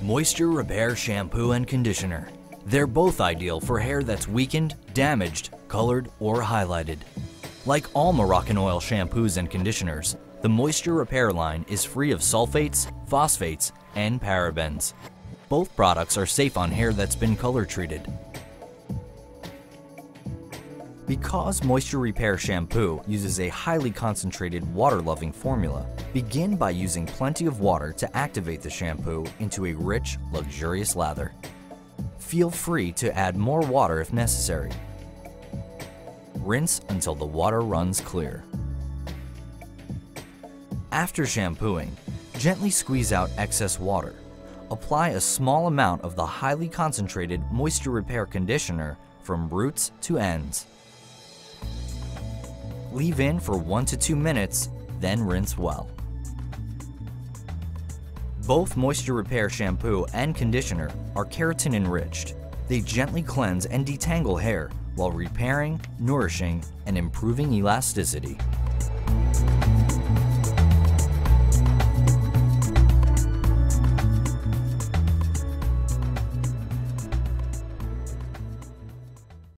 Moisture Repair Shampoo and Conditioner. They're both ideal for hair that's weakened, damaged, colored, or highlighted. Like all Moroccanoil shampoos and conditioners, the Moisture Repair line is free of sulfates, phosphates, and parabens. Both products are safe on hair that's been color treated. Because Moisture Repair Shampoo uses a highly concentrated water-loving formula, begin by using plenty of water to activate the shampoo into a rich, luxurious lather. Feel free to add more water if necessary. Rinse until the water runs clear. After shampooing, gently squeeze out excess water. Apply a small amount of the highly concentrated Moisture Repair Conditioner from roots to ends. Leave in for 1 to 2 minutes, then rinse well. Both Moisture Repair Shampoo and Conditioner are keratin enriched. They gently cleanse and detangle hair while repairing, nourishing, and improving elasticity.